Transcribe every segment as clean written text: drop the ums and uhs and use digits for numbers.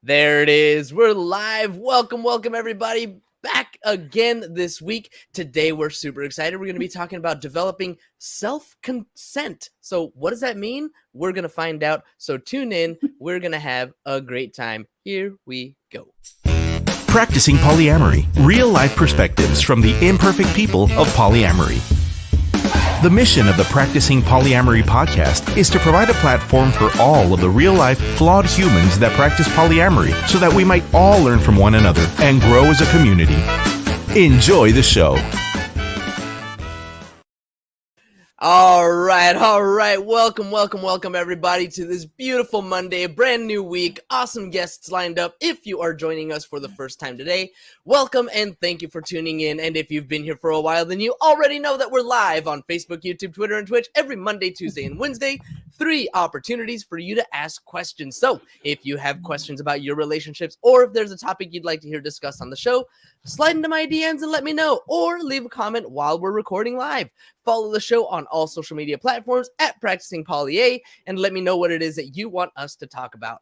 There it is. We're live. Welcome, everybody. Back again this week. Today, we're super excited. We're going to be talking about developing self-consent. So what does that mean? We're going to find out. So tune in. We're going to have a great time. Here we go. Practicing polyamory. Real-life perspectives from the imperfect people of polyamory. The mission of the Practicing Polyamory podcast is to provide a platform for all of the real-life, flawed humans that practice polyamory so that we might all learn from one another and grow as a community. Enjoy the show. All right. Welcome, everybody, to this beautiful Monday, brand new week. Awesome guests lined up. If you are joining us for the first time today, welcome and thank you for tuning in. And if you've been here for a while, then you already know that we're live on Facebook, YouTube, Twitter, and Twitch every Monday, Tuesday, and Wednesday. 3 opportunities for you to ask questions. So if you have questions about your relationships, or if there's a topic you'd like to hear discussed on the show, slide into my DMs and let me know, or leave a comment while we're recording live. Follow the show on all social media platforms at Practicing Polya, and let me know what it is that you want us to talk about.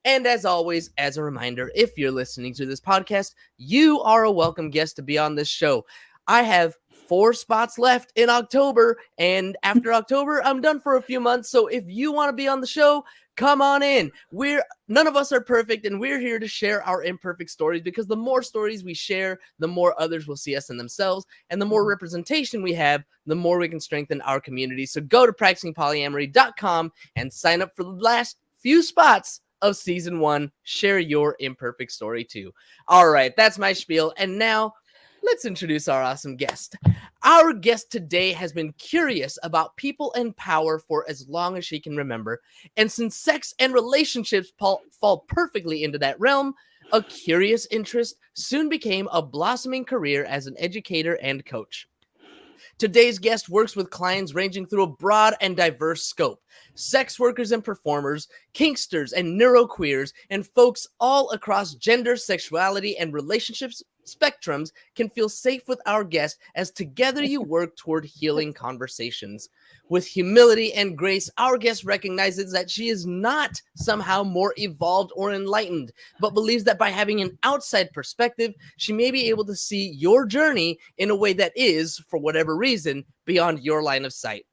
And as always, as a reminder, if you're listening to this podcast, you are a welcome guest to be on this show. I have 4 spots left in October, and after October, I'm done for a few months. So if you want to be on the show, come on in. None of us are perfect, and we're here to share our imperfect stories, because the more stories we share, the more others will see us in themselves, and the more representation we have, the more we can strengthen our community. So go to practicingpolyamory.com and sign up for the last few spots of season 1. Share your imperfect story too. All right, that's my spiel, and now let's introduce our awesome guest. Our guest today has been curious about people and power for as long as she can remember. And since sex and relationships fall perfectly into that realm, a curious interest soon became a blossoming career as an educator and coach. Today's guest works with clients ranging through a broad and diverse scope. Sex workers and performers, kinksters and neuroqueers, and folks all across gender, sexuality, and relationships spectrums can feel safe with our guest as together you work toward healing conversations. With humility and grace, our guest recognizes that she is not somehow more evolved or enlightened, but believes that by having an outside perspective, she may be able to see your journey in a way that is, for whatever reason, beyond your line of sight.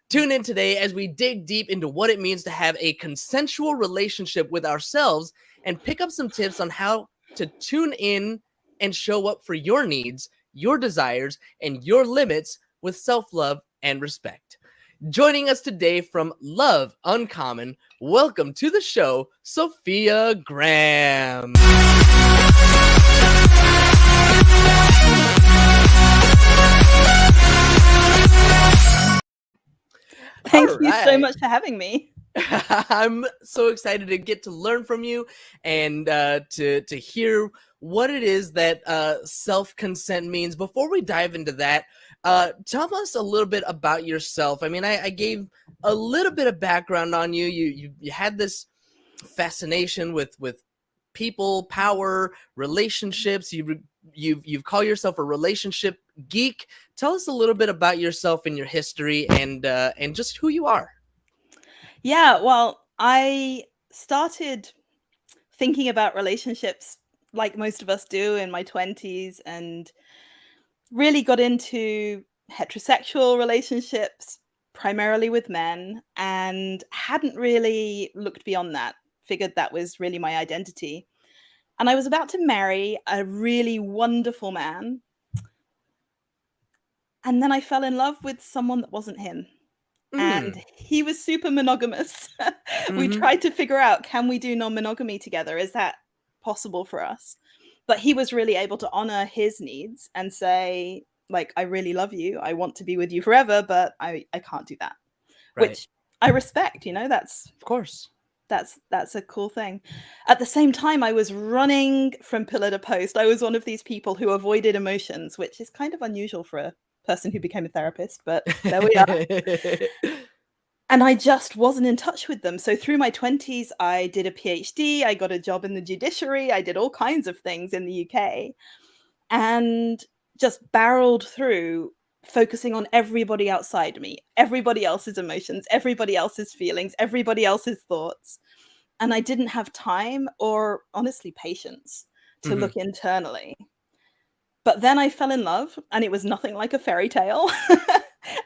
Tune in today as we dig deep into what it means to have a consensual relationship with ourselves and pick up some tips on how to tune in and show up for your needs, your desires, and your limits with self-love and respect. Joining us today from Love Uncommon, welcome to the show, Sophia Graham. Thank you so much for having me. I'm so excited to get to learn from you and to hear what it is that self-consent means. Before we dive into that, tell us a little bit about yourself. I mean, I gave a little bit of background on you. You had this fascination with people, power, relationships. You've called yourself a relationship geek. Tell us a little bit about yourself and your history and just who you are. Yeah, well, I started thinking about relationships like most of us do in my 20s, and really got into heterosexual relationships, primarily with men, and hadn't really looked beyond that, figured that was really my identity. And I was about to marry a really wonderful man. And then I fell in love with someone that wasn't him. And he was super monogamous. We tried to figure out, can we do non-monogamy together? Is that possible for us? But he was really able to honor his needs and say, like, I really love you. I want to be with you forever, but I can't do that. Right. Which I respect, that's... Of course. That's a cool thing. At the same time, I was running from pillar to post. I was one of these people who avoided emotions, which is kind of unusual for a person who became a therapist, but there we are. And I just wasn't in touch with them. So through my 20s, I did a PhD, I got a job in the judiciary, I did all kinds of things in the UK, and just barreled through, focusing on everybody outside me, everybody else's emotions, everybody else's feelings, everybody else's thoughts. and I didn't have time or honestly patience to look internally. But then I fell in love, and it was nothing like a fairy tale.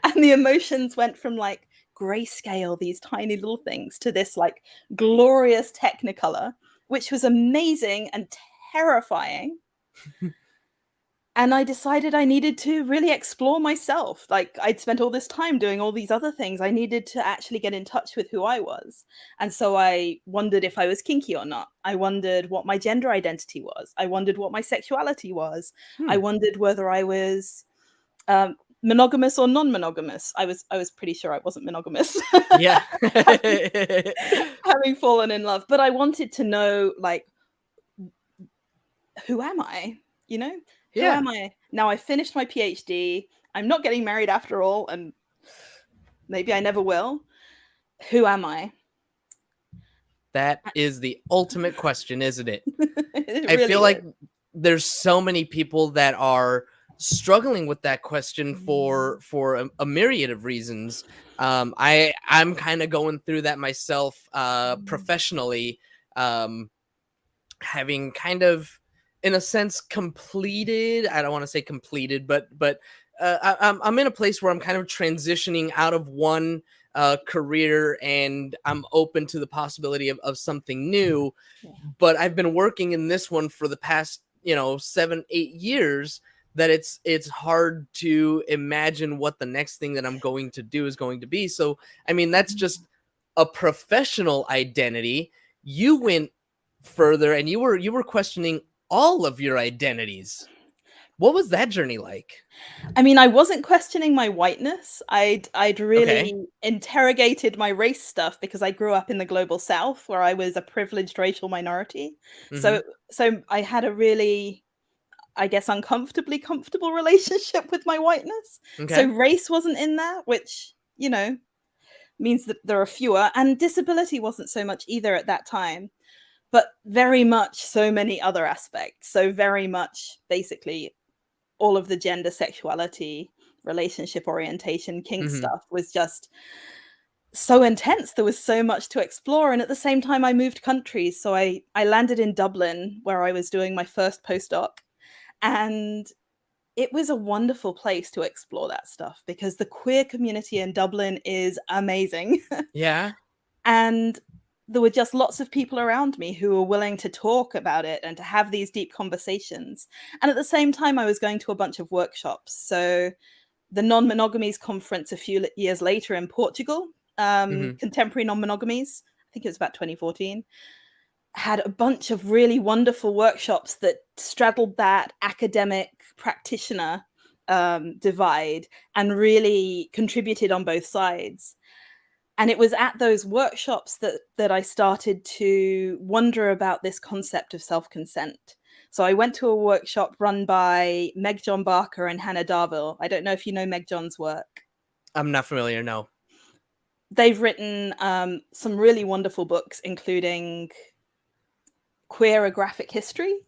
And the emotions went from like grayscale, these tiny little things, to this like glorious technicolor, which was amazing and terrifying. And I decided I needed to really explore myself. Like, I'd spent all this time doing all these other things. I needed to actually get in touch with who I was. And so I wondered if I was kinky or not. I wondered what my gender identity was. I wondered what my sexuality was. I wondered whether I was monogamous or non-monogamous. I was pretty sure I wasn't monogamous. Yeah. Having fallen in love. But I wanted to know, like, who am I? You know? Who am I? Now I finished my PhD. I'm not getting married after all, and maybe I never will. Who am I? That is the ultimate question, isn't it? It I really feel like is. there's so many people that are struggling with that question for a myriad of reasons. I'm kind of going through that myself professionally, having kind of, in a sense, completed. I don't want to say completed, but I'm in a place where I'm kind of transitioning out of one career, and I'm open to the possibility of something new. Yeah. But I've been working in this one for the past 7-8 years, that it's hard to imagine what the next thing that I'm going to do is going to be. So I mean, that's just a professional identity. You went further, and you were questioning all of your identities. What was that journey like? I mean, I wasn't questioning my whiteness. I'd really Okay. interrogated my race stuff because I grew up in the global south where I was a privileged racial minority. Mm-hmm. So I had a really, I guess, uncomfortably comfortable relationship with my whiteness. So Okay. race wasn't in there, which, means that there are fewer, and disability wasn't so much either at that time, but very much so many other aspects. So very much basically all of the gender, sexuality, relationship orientation, kink Mm-hmm. stuff was just so intense. There was so much to explore. And at the same time, I moved countries. So I landed in Dublin, where I was doing my first postdoc. And it was a wonderful place to explore that stuff because the queer community in Dublin is amazing. Yeah. And there were just lots of people around me who were willing to talk about it and to have these deep conversations. And at the same time, I was going to a bunch of workshops. So the non-monogamies conference a few years later in Portugal, Mm-hmm. contemporary non-monogamies, I think it was about 2014, had a bunch of really wonderful workshops that straddled that academic practitioner divide and really contributed on both sides. And it was at those workshops that I started to wonder about this concept of self-consent. So I went to a workshop run by Meg John Barker and Hannah Darville. I don't know if you know Meg John's work. I'm not familiar. No. They've written some really wonderful books, including Queer: A Graphic History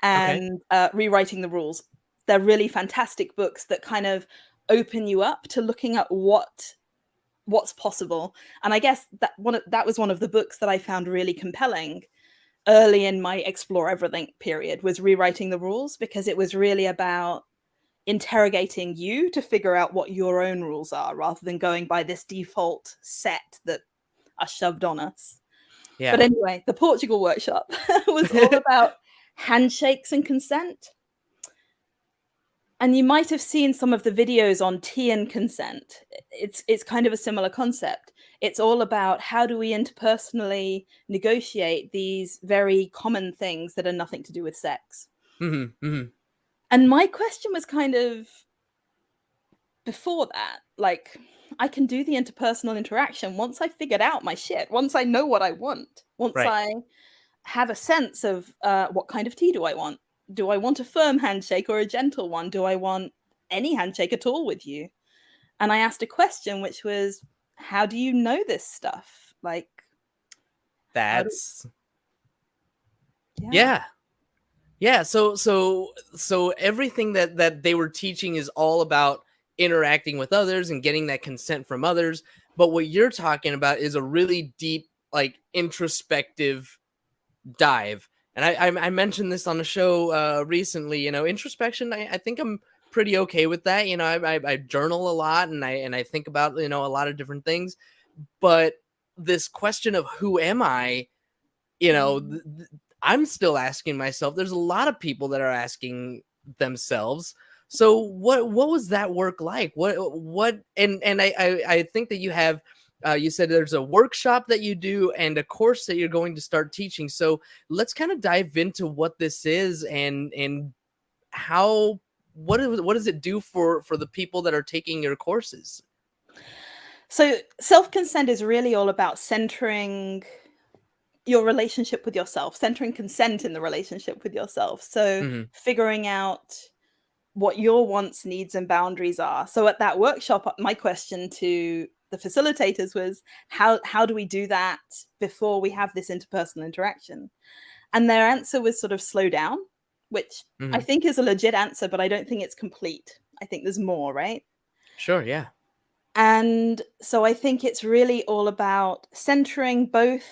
Okay. and Rewriting the Rules. They're really fantastic books that kind of open you up to looking at what's possible. And I guess that was one of the books that I found really compelling early in my explore everything period, was Rewriting the Rules, because it was really about interrogating you to figure out what your own rules are rather than going by this default set that are shoved on us. But Yeah. anyway, the Portugal workshop was all about handshakes and consent. And you might have seen some of the videos on tea and consent. It's kind of a similar concept. It's all about how do we interpersonally negotiate these very common things that are nothing to do with sex. Mm-hmm. Mm-hmm. And my question was kind of before that, like, I can do the interpersonal interaction once I figured out my shit, once I know what I want, once Right. I have a sense of what kind of tea do I want. Do I want a firm handshake or a gentle one? Do I want any handshake at all with you? And I asked a question, which was, how do you know this stuff? Like, how do, That's yeah. yeah. Yeah. So everything that they were teaching is all about interacting with others and getting that consent from others. But what you're talking about is a really deep like introspective dive. And I mentioned this on the show recently. You know, introspection. I think I'm pretty okay with that. You know, I journal a lot, and I think about, you know, a lot of different things. But this question of who am I, you know, I'm still asking myself. There's a lot of people that are asking themselves. So what was that work like? What and I think that you have you said there's a workshop that you do and a course that you're going to start teaching. So let's kind of dive into what this is and how what does it do for the people that are taking your courses? So self-consent is really all about centering your relationship with yourself, centering consent in the relationship with yourself. So Hmm. figuring out what your wants, needs, and boundaries are. So at that workshop, my question to the facilitators was, how do we do that before we have this interpersonal interaction? And their answer was sort of slow down, which I Hmm. think is a legit answer, but I don't think it's complete. I think there's more, right? Sure. Yeah. And so I think it's really all about centering both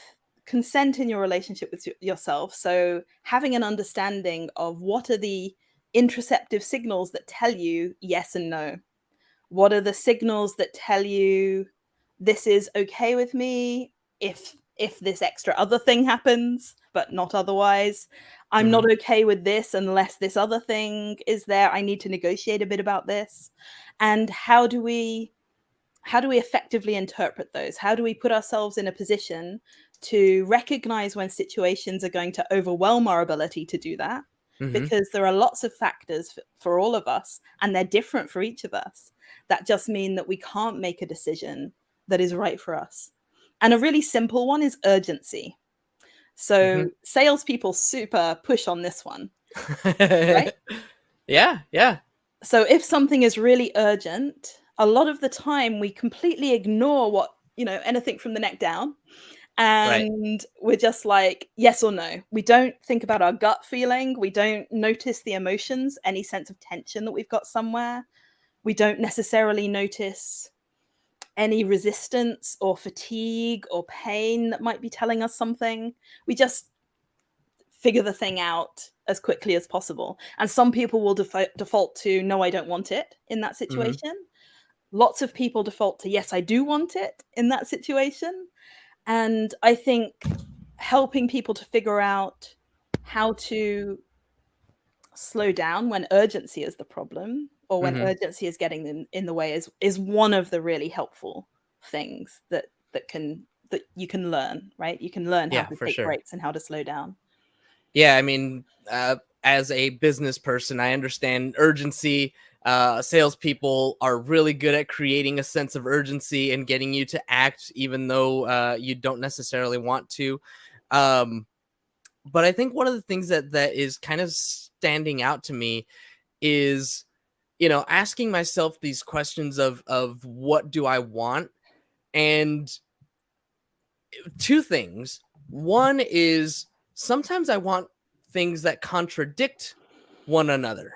consent in your relationship with yourself. So having an understanding of what are the interoceptive signals that tell you yes and no. What are the signals that tell you this is okay with me if this extra other thing happens, but not otherwise. I'm Hmm. not okay with this unless this other thing is there. I need to negotiate a bit about this. And how do we effectively interpret those? How do we put ourselves in a position to recognize when situations are going to overwhelm our ability to do that? Hmm. Because there are lots of factors for all of us, and they're different for each of us, that just mean that we can't make a decision that is right for us. And a really simple one is urgency. Hmm. So salespeople super push on this one, right? Yeah. Yeah. So if something is really urgent, a lot of the time we completely ignore what, anything from the neck down. Right. And we're just like, yes or no. We don't think about our gut feeling. We don't notice the emotions, any sense of tension that we've got somewhere. We don't necessarily notice any resistance or fatigue or pain that might be telling us something. We just figure the thing out as quickly as possible. And some people will default to, no, I don't want it in that Hmm. situation. Lots of people default to, yes, I do want it in that situation. And I think helping people to figure out how to slow down when urgency is the problem, or when Hmm. urgency is getting in the way, is one of the really helpful things that you can learn, right? You can learn how Yeah, to for take sure. breaks and how to slow down. Yeah, I mean, as a business person, I understand urgency. Salespeople are really good at creating a sense of urgency and getting you to act, even though you don't necessarily want to. Um, but I think one of the things that is kind of standing out to me is, you know, asking myself these questions of what do I want, and two things. One is sometimes I want things that contradict one another,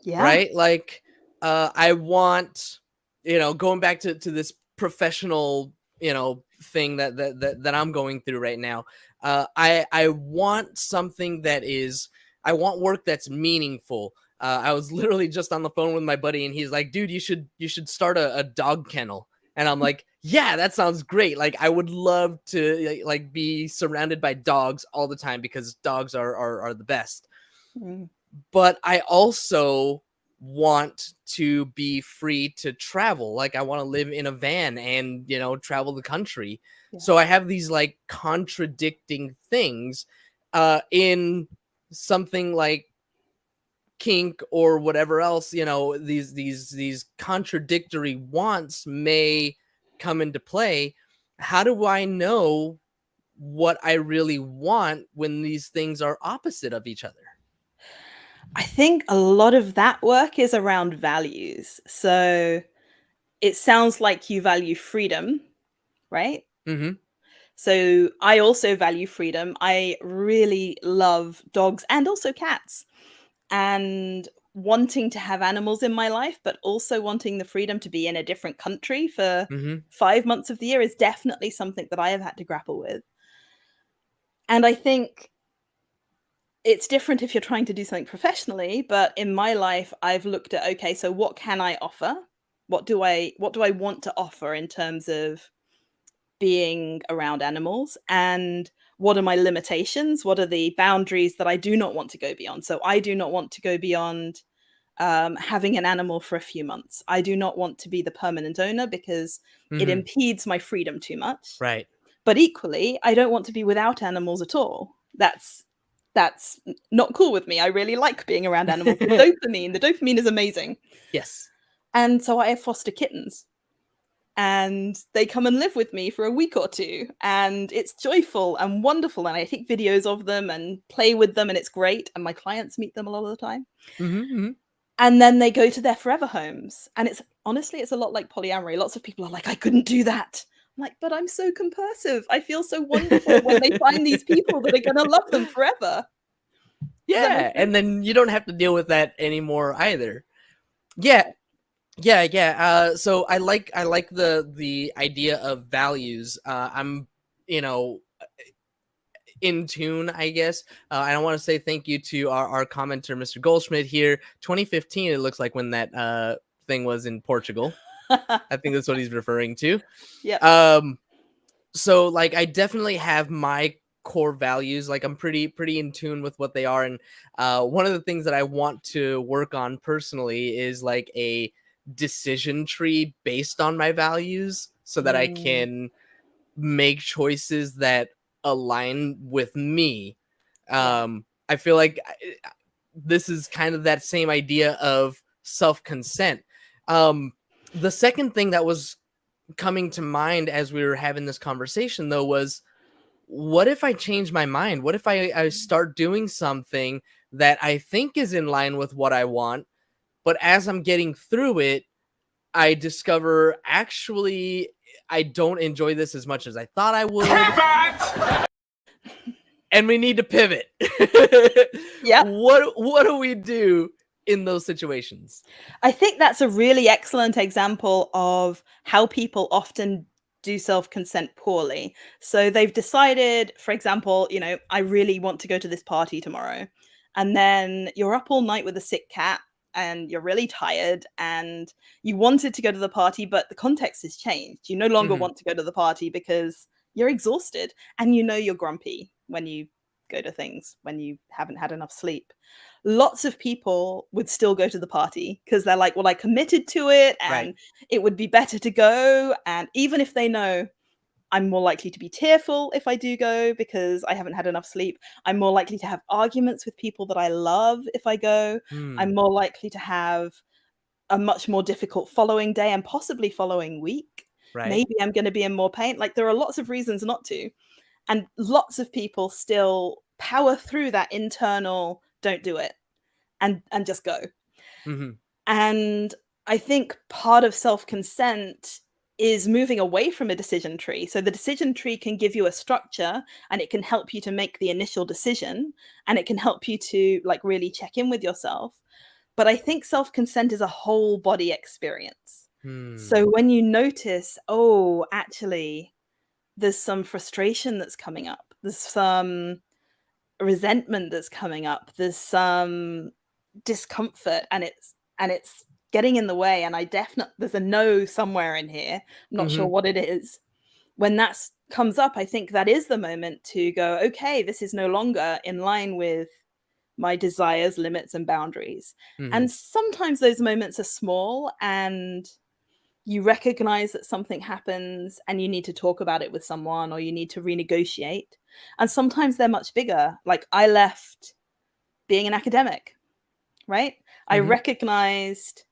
Yeah. right? Like I want, you know, going back to this professional, you know, thing that I'm going through right now. I want something that is I want work that's meaningful. I was literally just on the phone with my buddy and he's like, dude, you should start a dog kennel. And I'm like, yeah, that sounds great. Like I would love to like be surrounded by dogs all the time because dogs are the best. Mm, But I also want to be free to travel. Like I want to live in a van and, you know, travel the country. yeah. So I have these like contradicting things in something like kink or whatever else, you know, these contradictory wants may come into play. How do I know what I really want when these things are opposite of each other? I think a lot of that work is around values. So it sounds like you value freedom, right? Mhm. So I also value freedom. I really love dogs and also cats. And wanting to have animals in my life, but also wanting the freedom to be in a different country for Mm-hmm. 5 months of the year is definitely something that I have had to grapple with. And I think it's different if you're trying to do something professionally, but in my life, I've looked at, okay, so what can I offer? What do I want to offer in terms of being around animals? And what are my limitations? What are the boundaries that I do not want to go beyond? So I do not want to go beyond having an animal for a few months. I do not want to be the permanent owner because it Mm-hmm. impedes my freedom too much. Right. But equally, I don't want to be without animals at all. That's not cool with me. I really like being around animals. The dopamine is amazing. Yes. And so I have foster kittens. And they come and live with me for a week or two. And it's joyful and wonderful. And I take videos of them and play with them, and it's great. And my clients meet them a lot of the time. Mm-hmm. Mm-hmm. And then they go to their forever homes. And it's honestly, it's a lot like polyamory. Lots of people are like, I couldn't do that. I'm like, but I'm so compulsive. I feel so wonderful when they find these people that are going to love them forever. Yeah, and then you don't have to deal with that anymore either. Yeah. So I like the idea of values. I'm in tune, I guess. I don't want to say thank you to our commenter, Mr. Goldschmidt here. 2015, it looks like, when that thing was in Portugal. I think that's what he's referring to. Yeah. So like I definitely have my core values. Like I'm pretty in tune with what they are, and one of the things that I want to work on personally is like a decision tree based on my values, so that I can make choices that align with me. I feel like this is kind of that same idea of self-consent. The second thing that was coming to mind as we were having this conversation, though, was, what if I change my mind? What if I start doing something that I think is in line with what I want, but as I'm getting through it, I discover, actually, I don't enjoy this as much as I thought I would. And we need to pivot. Yeah. What do we do in those situations? I think that's a really excellent example of how people often do self-consent poorly. So they've decided, for example, I really want to go to this party tomorrow. And then you're up all night with a sick cat and you're really tired and you wanted to go to the party, but the context has changed. You no longer want to go to the party because you're exhausted and you're grumpy when you go to things, when you haven't had enough sleep. Lots of people would still go to the party because they're like, well, I committed to it and it would be better to go. And even if they know I'm more likely to be tearful if I do go because I haven't had enough sleep, I'm more likely to have arguments with people that I love if I go. I'm more likely to have a much more difficult following day and possibly following week. Maybe I'm going to be in more pain. Like, there are lots of reasons not to. And lots of people still power through that internal don't do it and just go. And I think part of self-consent is moving away from a decision tree. So the decision tree can give you a structure and it can help you to make the initial decision and it can help you to like really check in with yourself. But I think self-consent is a whole body experience. So when you notice, oh, actually, there's some frustration that's coming up, there's some resentment that's coming up, there's some discomfort, and it's getting in the way, and there's a no somewhere in here. I'm not sure what it is. When that comes up, I think that is the moment to go, okay, this is no longer in line with my desires, limits, and boundaries. And sometimes those moments are small and you recognize that something happens and you need to talk about it with someone or you need to renegotiate. And sometimes they're much bigger. Like, I left being an academic, right? I recognized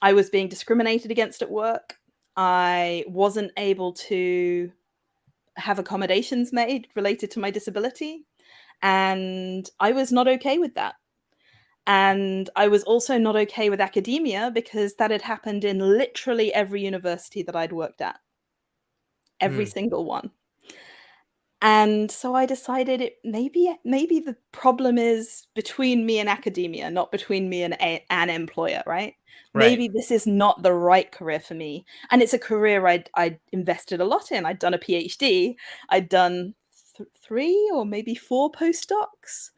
I was being discriminated against at work. I wasn't able to have accommodations made related to my disability. And I was not okay with that. And I was also not okay with academia because that had happened in literally every university that I'd worked at. Every single one. And so I decided maybe the problem is between me and academia, not between me and an employer, right? Right. Maybe this is not the right career for me. And it's a career I'd invested a lot in. I'd done a PhD. I'd done 3 or maybe 4 postdocs.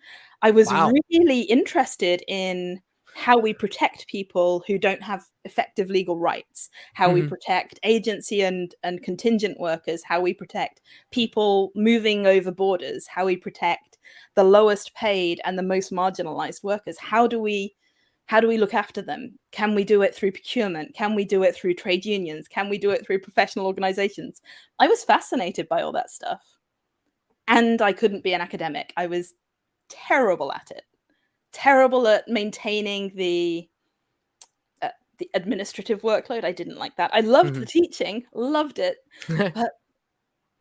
I was Wow. really interested in how we protect people who don't have effective legal rights, how we protect agency and contingent workers, how we protect people moving over borders, how we protect the lowest paid and the most marginalized workers. How do we look after them? Can we do it through procurement? Can we do it through trade unions? Can we do it through professional organizations? I was fascinated by all that stuff. And I couldn't be an academic. I was terrible at it. Terrible at maintaining the administrative workload. I didn't like that. I loved the teaching, loved it, but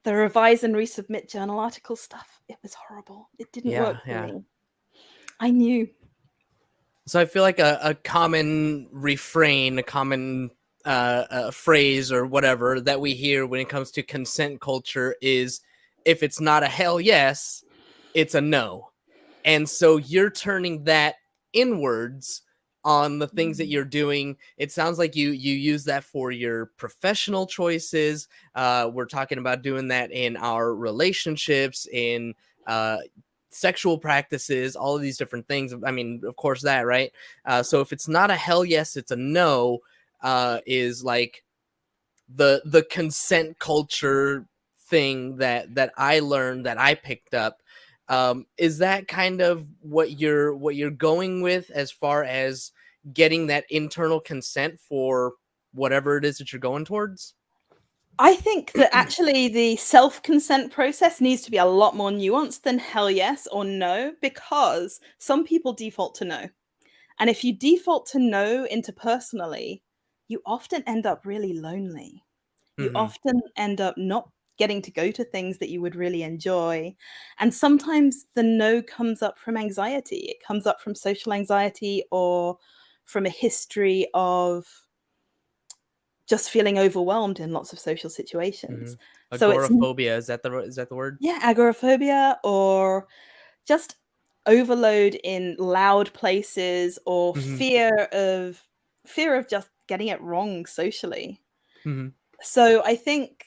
the revise and resubmit journal article stuff, it was horrible. It didn't work for me. I knew. So I feel like a common refrain, a common phrase or whatever that we hear when it comes to consent culture is, if it's not a hell yes, it's a no. And so you're turning that inwards on the things that you're doing. It sounds like you use that for your professional choices. We're talking about doing that in our relationships, in sexual practices, all of these different things. I mean, of course that, right? So if it's not a hell yes, it's a no, is like the consent culture thing that I learned, that I picked up. Is that kind of what you're going with as far as getting that internal consent for whatever it is that you're going towards? I think that actually the self-consent process needs to be a lot more nuanced than hell yes or no, because some people default to no. And if you default to no interpersonally, you often end up really lonely. You often end up not getting to go to things that you would really enjoy. And sometimes the no comes up from anxiety. It comes up from social anxiety or from a history of just feeling overwhelmed in lots of social situations. So it's Agoraphobia, is that the word? yeah, agoraphobia, or just overload in loud places, or fear of just getting it wrong socially. So I think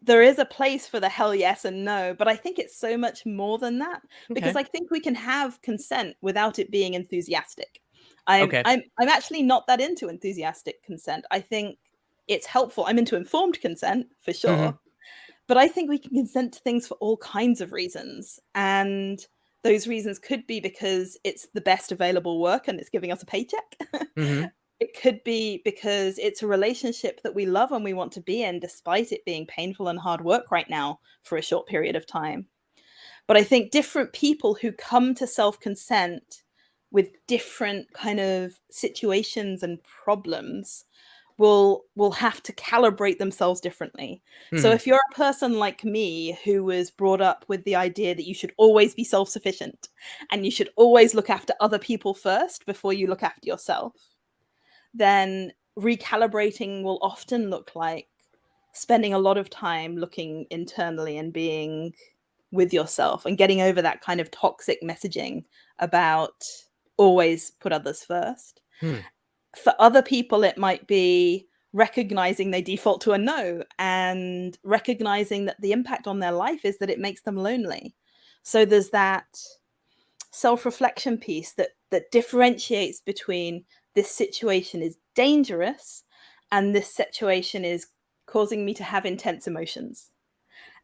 there is a place for the hell yes and no, but I think it's so much more than that, because Okay. I think we can have consent without it being enthusiastic. I'm Okay. I'm I'm actually not that into enthusiastic consent. I think it's helpful. I'm into informed consent for sure, but I think we can consent to things for all kinds of reasons. And those reasons could be because it's the best available work and it's giving us a paycheck. It could be because it's a relationship that we love and we want to be in, despite it being painful and hard work right now for a short period of time. But I think different people who come to self-consent with different kind of situations and problems will have to calibrate themselves differently. So if you're a person like me who was brought up with the idea that you should always be self-sufficient and you should always look after other people first before you look after yourself, then recalibrating will often look like spending a lot of time looking internally and being with yourself and getting over that kind of toxic messaging about always put others first. For other people, it might be recognizing they default to a no and recognizing that the impact on their life is that it makes them lonely. So there's that self-reflection piece that differentiates between this situation is dangerous and this situation is causing me to have intense emotions.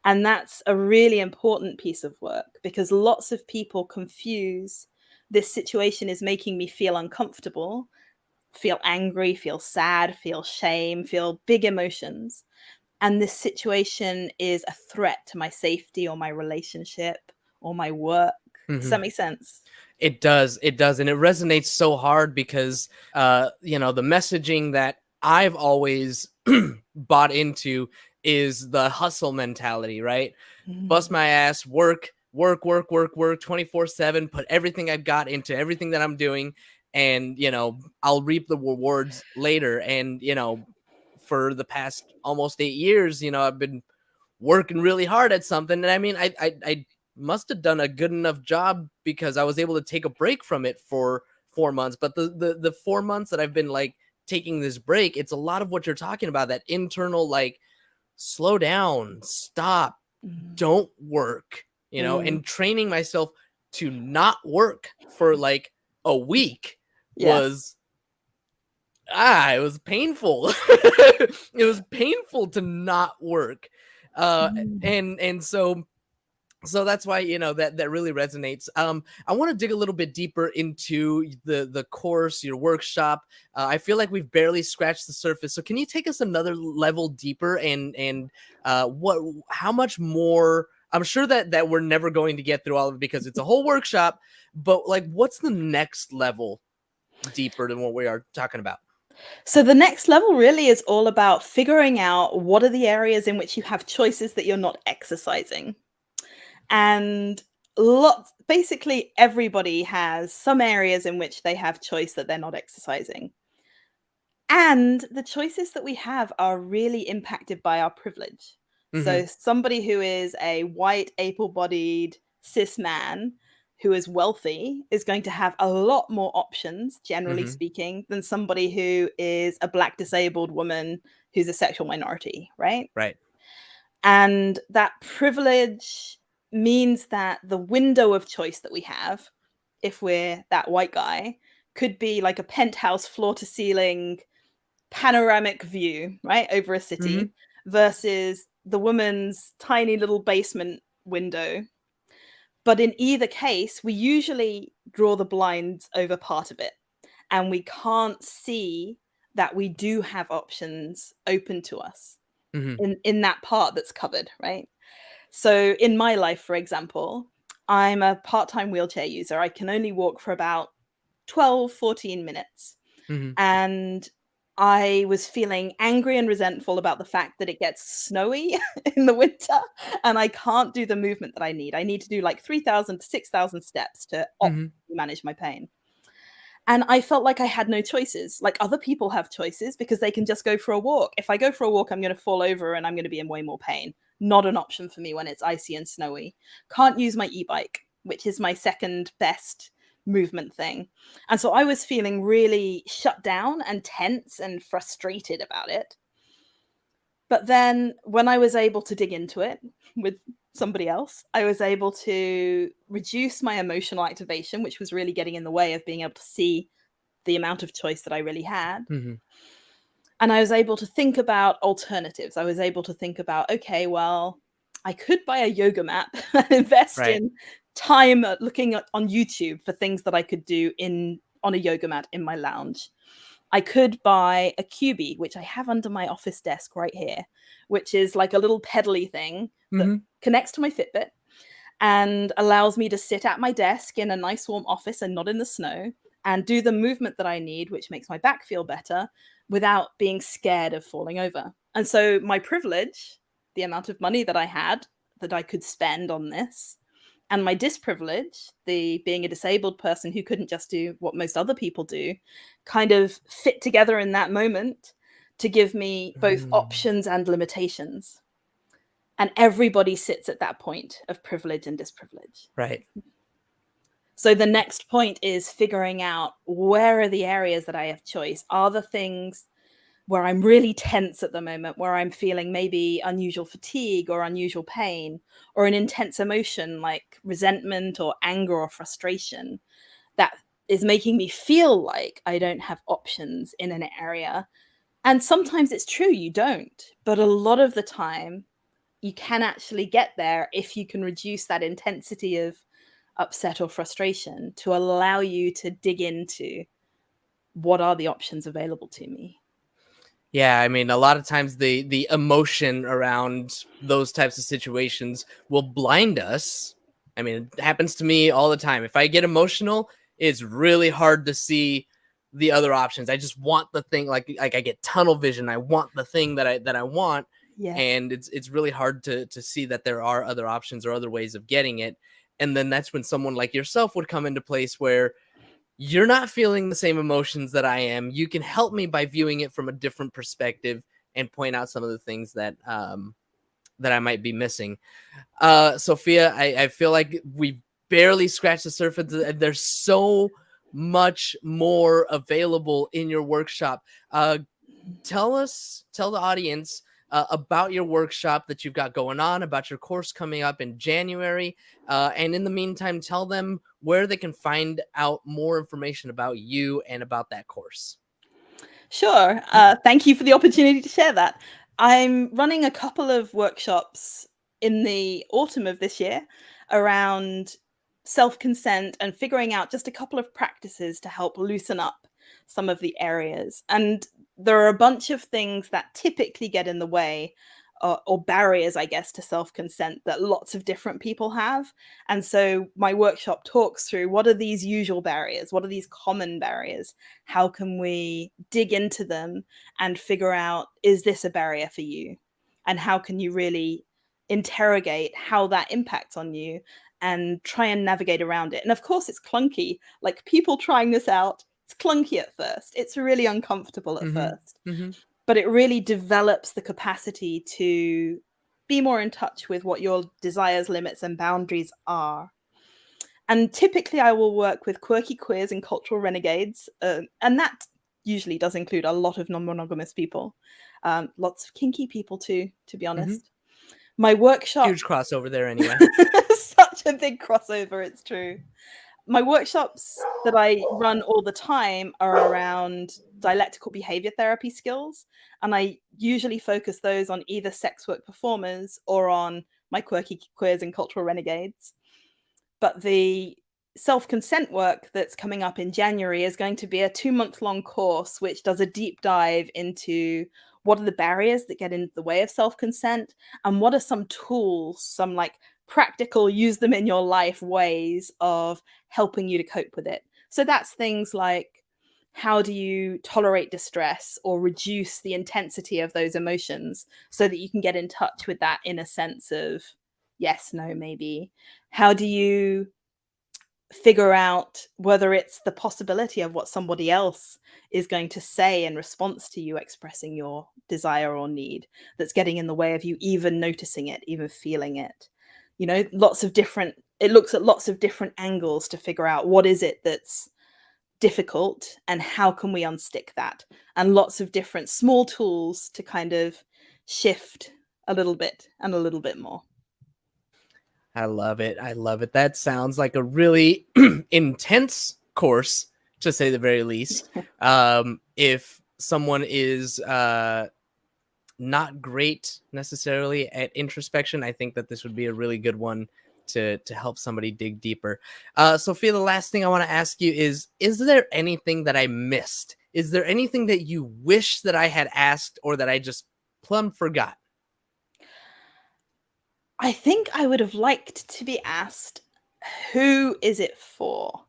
And that's a really important piece of work, because lots of people confuse this situation is making me feel uncomfortable, feel angry, feel sad, feel shame, feel big emotions. And this situation is a threat to my safety or my relationship or my work. Does that make sense? It does. It does. And it resonates so hard because, the messaging that I've always bought into is the hustle mentality, right? Bust my ass, work, work, work, work, work 24/7, put everything I've got into everything that I'm doing. And, I'll reap the rewards later. And, for the past almost 8 years, I've been working really hard at something. And I mean, I must have done a good enough job because I was able to take a break from it for 4 months. But the 4 months that I've been like taking this break, it's a lot of what you're talking about, that internal, like, slow down, stop, don't work, and training myself to not work for like a week was it was painful. It was painful to not work. And so that's why, that really resonates. I want to dig a little bit deeper into the course, your workshop. I feel like we've barely scratched the surface. So can you take us another level deeper and how much more? I'm sure that we're never going to get through all of it because it's a whole workshop, but like, what's the next level deeper than what we are talking about? So the next level really is all about figuring out what are the areas in which you have choices that you're not exercising. And basically everybody has some areas in which they have choice that they're not exercising. And the choices that we have are really impacted by our privilege. So somebody who is a white, able-bodied, cis man who is wealthy is going to have a lot more options, generally speaking, than somebody who is a Black disabled woman who's a sexual minority, right? Right. And that privilege means that the window of choice that we have, if we're that white guy, could be like a penthouse floor to ceiling panoramic view, right, over a city, versus the woman's tiny little basement window. But in either case, we usually draw the blinds over part of it, and we can't see that we do have options open to us in that part that's covered, right? So in my life, for example, I'm a part-time wheelchair user. I can only walk for about 12, 14 minutes. And I was feeling angry and resentful about the fact that it gets snowy in the winter and I can't do the movement that I need. I need to do like 3,000 to 6,000 steps to optimally manage my pain. And I felt like I had no choices. Like other people have choices because they can just go for a walk. If I go for a walk, I'm going to fall over and I'm going to be in way more pain. Not an option for me when it's icy and snowy. Can't use my e-bike, which is my second best movement thing. And so I was feeling really shut down and tense and frustrated about it. But then when I was able to dig into it with somebody else, I was able to reduce my emotional activation, which was really getting in the way of being able to see the amount of choice that I really had. And I was able to think about alternatives. I was able to think about, okay, well, I could buy a yoga mat and invest in time looking on YouTube for things that I could do on a yoga mat in my lounge. I could buy a Cubie, which I have under my office desk right here, which is like a little pedally thing that connects to my Fitbit and allows me to sit at my desk in a nice warm office and not in the snow and do the movement that I need, which makes my back feel better without being scared of falling over. And so my privilege, the amount of money that I had that I could spend on this, and my disprivilege, the being a disabled person who couldn't just do what most other people do, kind of fit together in that moment to give me both options and limitations. And everybody sits at that point of privilege and disprivilege. Right. So the next point is figuring out where are the areas that I have choice? Are the things where I'm really tense at the moment, where I'm feeling maybe unusual fatigue or unusual pain or an intense emotion like resentment or anger or frustration that is making me feel like I don't have options in an area. And sometimes it's true, you don't. But a lot of the time, you can actually get there if you can reduce that intensity of upset or frustration to allow you to dig into what are the options available to me. Yeah, I mean, a lot of times the emotion around those types of situations will blind us. I mean, it happens to me all the time. If I get emotional, it's really hard to see the other options. I just want the thing, like I get tunnel vision. I want the thing that I want, and it's really hard to see that there are other options or other ways of getting it. And then that's when someone like yourself would come into place where you're not feeling the same emotions that I am. You can help me by viewing it from a different perspective and point out some of the things that that I might be missing. Sophia, I feel like we barely scratched the surface, and there's so much more available in your workshop. Tell the audience about your workshop that you've got going on, about your course coming up in January. And in the meantime, tell them where they can find out more information about you and about that course. Sure. Thank you for the opportunity to share that. I'm running a couple of workshops in the autumn of this year around self-consent and figuring out just a couple of practices to help loosen up some of the areas. And there are a bunch of things that typically get in the way, or barriers, I guess, to self-consent that lots of different people have. And so my workshop talks through, what are these usual barriers? What are these common barriers? How can we dig into them and figure out, is this a barrier for you? And how can you really interrogate how that impacts on you and try and navigate around it? And of course, it's clunky. Like, people trying this out, it's clunky at first. It's really uncomfortable at first. But it really develops the capacity to be more in touch with what your desires, limits, and boundaries are. And typically I will work with quirky queers and cultural renegades. And that usually does include a lot of non-monogamous people. Lots of kinky people too, to be honest. My workshop... Huge crossover there anyway. Such a big crossover, it's true. My workshops that I run all the time are around dialectical behaviour therapy skills. And I usually focus those on either sex work performers or on my quirky queers and cultural renegades. But the self-consent work that's coming up in January is going to be a 2-month-long course, which does a deep dive into what are the barriers that get in the way of self-consent, and what are some tools, some like practical, use them in your life ways of helping you to cope with it. So that's things like, how do you tolerate distress or reduce the intensity of those emotions so that you can get in touch with that inner sense of yes, no, maybe? How do you figure out whether it's the possibility of what somebody else is going to say in response to you expressing your desire or need that's getting in the way of you even noticing it, even feeling it? You know, it looks at lots of different angles to figure out what is it that's difficult and how can we unstick that, and lots of different small tools to kind of shift a little bit and a little bit more. I love it. I love it. That sounds like a really intense course, to say the very least. If someone is not great necessarily at introspection, I think that this would be a really good one to help somebody dig deeper. Sophia, the last thing I want to ask you is there anything that I missed? Is there anything that you wish that I had asked or that I just plumb forgot? I think I would have liked to be asked, who is it for?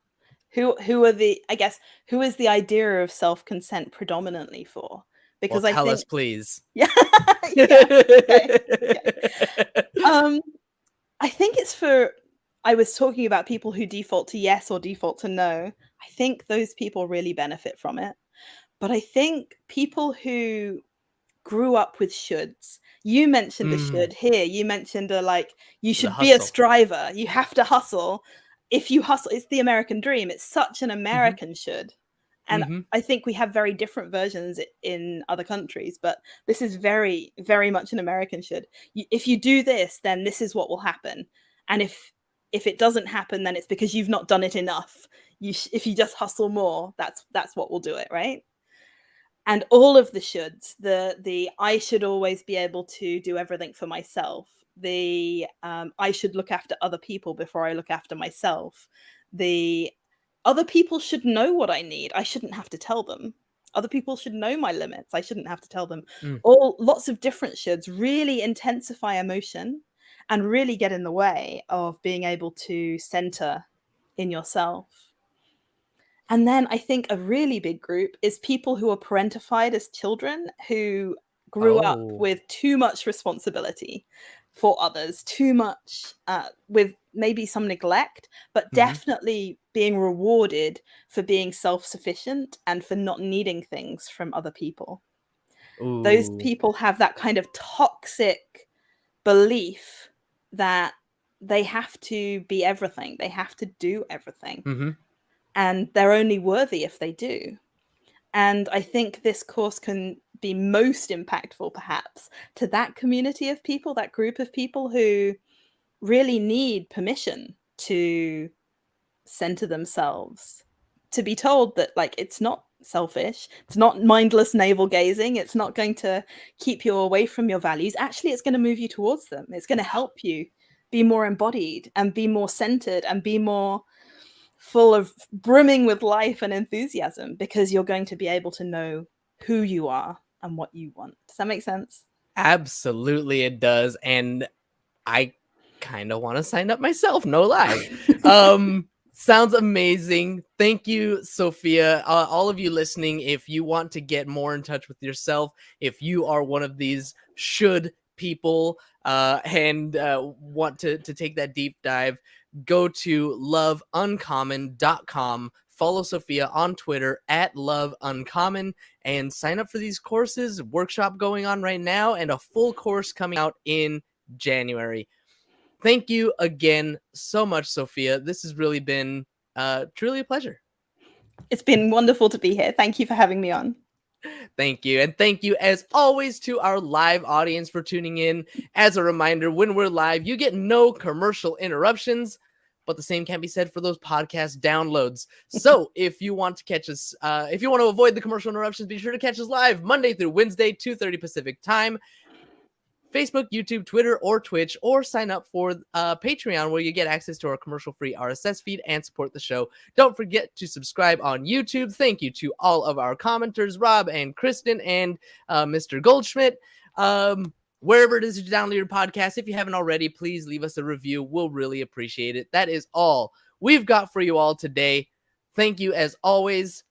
Who is the idea of self-consent predominantly for? Because well, tell us, please. Yeah. Okay. Yeah. I think it's for, I was talking about people who default to yes or default to no. I think those people really benefit from it. But I think people who grew up with shoulds, you mentioned a should here, you mentioned you should be a striver, you have to hustle. If you hustle, it's the American dream. It's such an American should. And I think we have very different versions in other countries, but this is very, very much an American should. If you do this, then this is what will happen. And if it doesn't happen, then it's because you've not done it enough. If you just hustle more, that's what will do it, right? And all of the shoulds, the I should always be able to do everything for myself, the I should look after other people before I look after myself, the other people should know what I need, I shouldn't have to tell them. Other people should know my limits, I shouldn't have to tell them. Lots of different shoulds really intensify emotion and really get in the way of being able to center in yourself. And then I think a really big group is people who are parentified as children, who grew up with too much responsibility for others, too much with maybe some neglect, but definitely being rewarded for being self-sufficient and for not needing things from other people. Those people have that kind of toxic belief that they have to be everything. They have to do everything. Mm-hmm. And they're only worthy if they do. And I think this course can be most impactful, perhaps, to that community of people, that group of people who really need permission to center themselves, to be told that, like, it's not selfish, it's not mindless navel gazing, it's not going to keep you away from your values. Actually, it's going to move you towards them. It's going to help you be more embodied and be more centered and be more full of brimming with life and enthusiasm, because you're going to be able to know who you are and what you want. Does that make sense? Absolutely, it does. And I kind of want to sign up myself, no lie. Sounds amazing. Thank you, Sophia. All of you listening, if you want to get more in touch with yourself, if you are one of these should people and want to take that deep dive, go to loveuncommon.com. Follow Sophia on Twitter at loveuncommon and sign up for these courses. Workshop going on right now and a full course coming out in January. Thank you again so much, Sophia. This has really been truly a pleasure. It's been wonderful to be here. Thank you for having me on. Thank you. And thank you, as always, to our live audience for tuning in. As a reminder, when we're live, you get no commercial interruptions, but the same can be said for those podcast downloads. So if you want to catch us, if you want to avoid the commercial interruptions, be sure to catch us live Monday through Wednesday, 2:30 Pacific time. Facebook, YouTube, Twitter, or Twitch, or sign up for Patreon, where you get access to our commercial-free RSS feed and support the show. Don't forget to subscribe on YouTube. Thank you to all of our commenters, Rob and Kristen and Mr. Goldschmidt. Wherever it is you download your podcast, if you haven't already, please leave us a review. We'll really appreciate it. That is all we've got for you all today. Thank you, as always,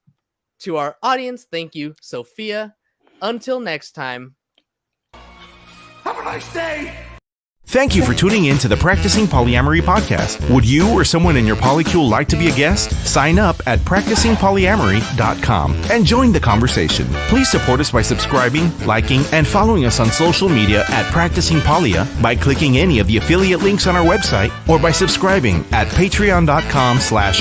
to our audience. Thank you, Sophia. Until next time. Have a nice day! Thank you for tuning in to the Practicing Polyamory podcast. Would you or someone in your polycule like to be a guest? Sign up at practicingpolyamory.com and join the conversation. Please support us by subscribing, liking, and following us on social media at Practicing Polya by clicking any of the affiliate links on our website or by subscribing at patreon.com/